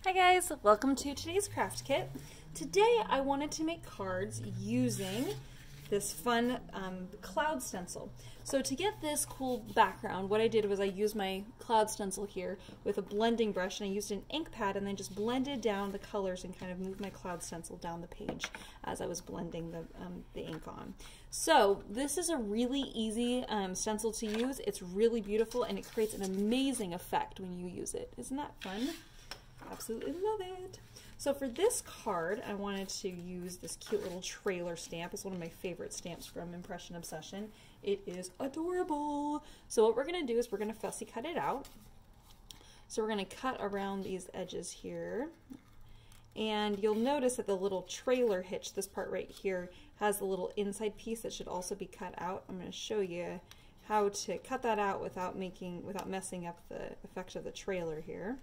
Hi guys, welcome to today's craft kit. Today I wanted to make cards using this fun cloud stencil. So to get this cool background, what I did was I used my cloud stencil here with a blending brush, and I used an ink pad and then just blended down the colors and kind of moved my cloud stencil down the page as I was blending the ink on. So this is a really easy stencil to use. It's really beautiful and it creates an amazing effect when you use it. Isn't that fun? Absolutely love it. So for this card, I wanted to use this cute little trailer stamp. It's one of my favorite stamps from Impression Obsession. It is adorable. So what we're going to do is we're going to fussy cut it out. So we're going to cut around these edges here. And you'll notice that the little trailer hitch, this part right here, has the little inside piece that should also be cut out. I'm going to show you how to cut that out without messing up the effect of the trailer here.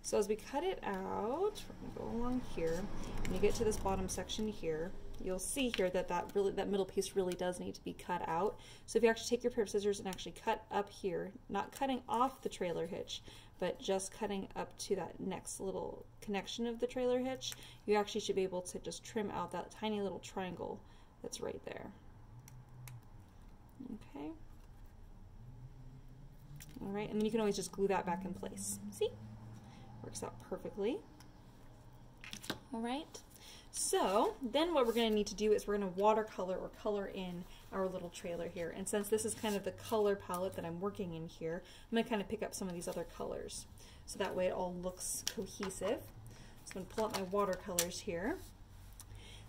So as we cut it out, we're going to go along here, and you get to this bottom section here, you'll see here that that middle piece really does need to be cut out. So if you actually take your pair of scissors and actually cut up here, not cutting off the trailer hitch, but just cutting up to that next little connection of the trailer hitch, you actually should be able to just trim out that tiny little triangle that's right there. Okay. All right, and then you can always just glue that back in place. See? Works out perfectly. All right, so then what we're going to need to do is we're going to watercolor or color in our little trailer here. And since this is kind of the color palette that I'm working in here, I'm going to kind of pick up some of these other colors. So that way it all looks cohesive. So I'm going to pull out my watercolors here.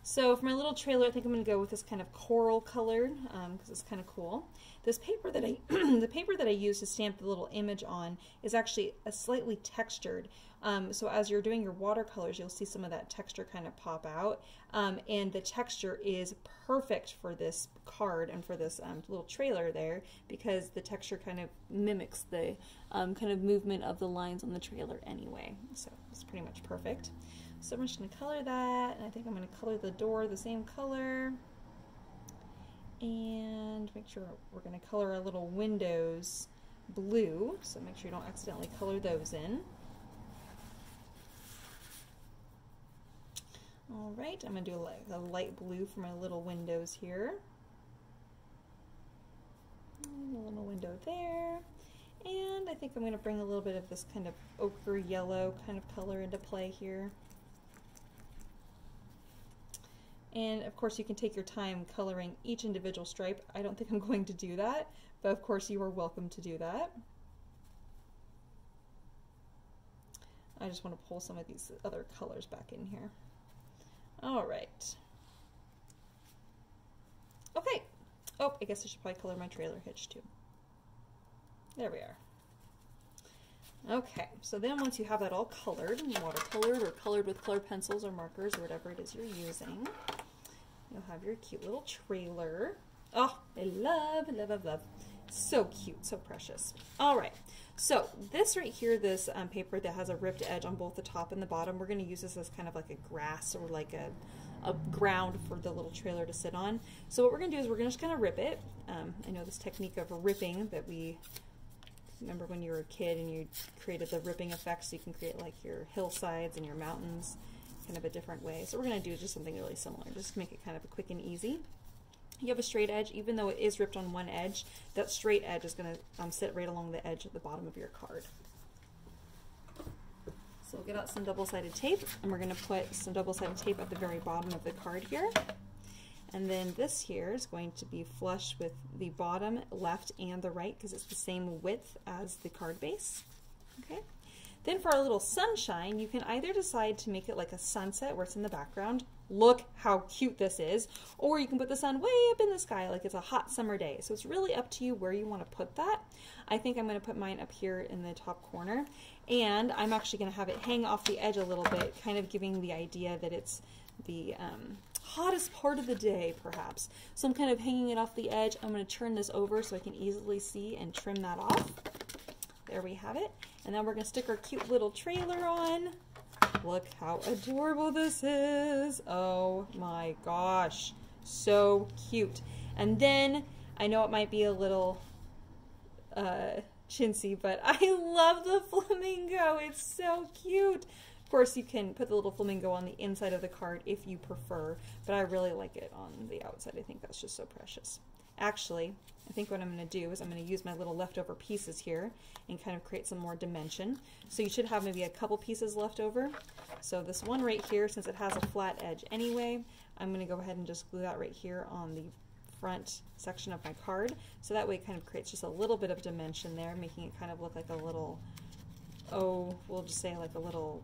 So for my little trailer, I think I'm going to go with this kind of coral color because it's kind of cool. This paper that the paper that I used to stamp the little image on is actually a slightly textured. So as you're doing your watercolors, you'll see some of that texture kind of pop out. And the texture is perfect for this card and for this little trailer there because the texture kind of mimics the kind of movement of the lines on the trailer anyway. So it's pretty much perfect. So I'm just going to color that, and I think I'm going to color the door the same color. And make sure we're going to color our little windows blue, so make sure you don't accidentally color those in. Alright, I'm going to do a light blue for my little windows here. And a little window there. And I think I'm going to bring a little bit of this kind of ochre yellow kind of color into play here. And of course you can take your time coloring each individual stripe. I don't think I'm going to do that, but of course you are welcome to do that. I just want to pull some of these other colors back in here. All right. Okay. Oh, I guess I should probably color my trailer hitch too. There we are. Okay, so then once you have that all colored, watercolored or colored with colored pencils or markers or whatever it is you're using, you'll have your cute little trailer. Oh, I love, love, love, love. So cute, so precious. All right, so this right here, this paper that has a ripped edge on both the top and the bottom, we're going to use this as kind of like a grass or like a ground for the little trailer to sit on. So what we're going to do is we're just going to rip it. I know this technique of ripping that we remember when you were a kid and you created the ripping effect, so you can create like your hillsides and your mountains kind of a different way. So we're going to do just something really similar, just to make it kind of quick and easy. You have a straight edge, even though it is ripped on one edge, that straight edge is going to sit right along the edge at the bottom of your card. So we'll get out some double-sided tape, and we're going to put some double-sided tape at the very bottom of the card here. And then this here is going to be flush with the bottom left and the right because it's the same width as the card base. Okay. Then for our little sunshine, you can either decide to make it like a sunset where it's in the background. Look how cute this is. Or you can put the sun way up in the sky like it's a hot summer day. So it's really up to you where you want to put that. I think I'm going to put mine up here in the top corner. And I'm actually going to have it hang off the edge a little bit, kind of giving the idea that it's the hottest part of the day, perhaps. So I'm kind of hanging it off the edge. I'm going to turn this over so I can easily see and trim that off. There we have it. And then we're going to stick our cute little trailer on. Look how adorable this is. Oh my gosh. So cute. And then, I know it might be a little chintzy, but I love the flamingo. It's so cute. Of course, you can put the little flamingo on the inside of the card if you prefer, but I really like it on the outside. I think that's just so precious. Actually, I think what I'm going to do is I'm going to use my little leftover pieces here and kind of create some more dimension. So you should have maybe a couple pieces left over. So this one right here, since it has a flat edge anyway, I'm going to go ahead and just glue that right here on the front section of my card. So that way it kind of creates just a little bit of dimension there, making it kind of look like a little, oh, we'll just say like a little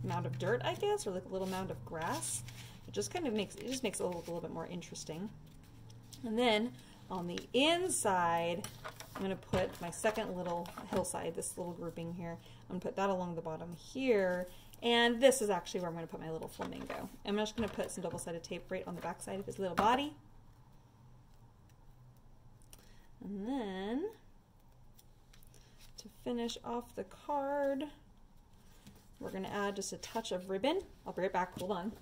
mound of dirt, I guess, or like a little mound of grass. It just kind of makes it look a little bit more interesting. And then on the inside, I'm going to put my second little hillside, this little grouping here. I'm going to put that along the bottom here. And this is actually where I'm going to put my little flamingo. I'm just going to put some double-sided tape right on the back side of his little body. And then to finish off the card, we're going to add just a touch of ribbon. I'll be right back. Hold on.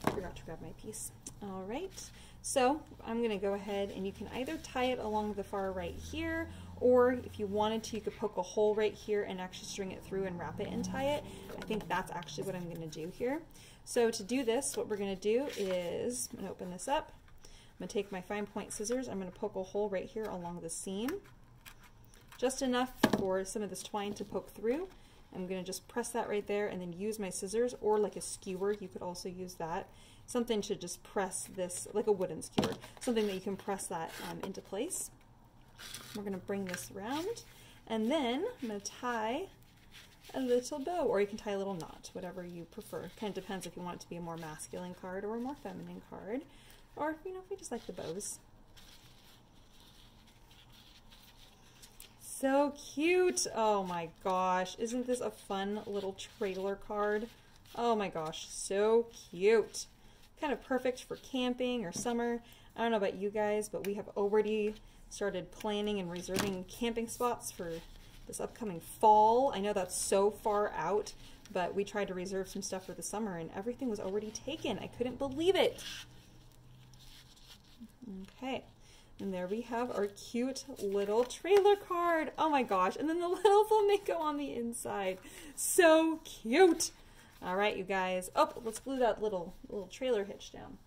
Forgot to grab my piece. All right, so I'm going to go ahead and you can either tie it along the far right here, or if you wanted to, you could poke a hole right here and actually string it through and wrap it and tie it. I think that's actually what I'm going to do here. So to do this, what we're going to do is, I'm going to open this up. I'm going to take my fine point scissors. I'm going to poke a hole right here along the seam, just enough for some of this twine to poke through. I'm going to just press that right there and then use my scissors, or like a skewer, you could also use that. Something to just press this, like a wooden skewer, something that you can press that into place. We're going to bring this around, and then I'm going to tie a little bow, or you can tie a little knot, whatever you prefer. Kind of depends if you want it to be a more masculine card or a more feminine card, or, you know, if you just like the bows. So cute! Oh my gosh, isn't this a fun little trailer card? Oh my gosh, so cute! Kind of perfect for camping or summer. I don't know about you guys, but we have already started planning and reserving camping spots for this upcoming fall. I know that's so far out, but we tried to reserve some stuff for the summer and everything was already taken. I couldn't believe it. Okay. And there we have our cute little trailer card. Oh my gosh. And then the little flamingo on the inside. So cute. All right, you guys. Oh, let's glue that little trailer hitch down.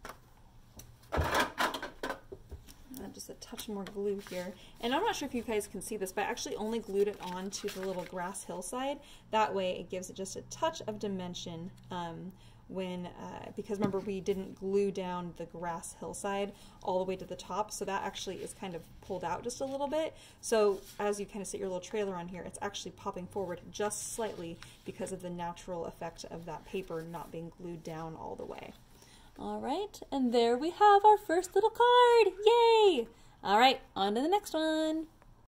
Just a touch more glue here. And I'm not sure if you guys can see this, but I actually only glued it onto the little grass hillside. That way it gives it just a touch of dimension because remember we didn't glue down the grass hillside all the way to the top, so that actually is kind of pulled out just a little bit. So as you kind of sit your little trailer on here, it's actually popping forward just slightly because of the natural effect of that paper not being glued down all the way. All right, and there we have our first little card. Yay! All right, on to the next one.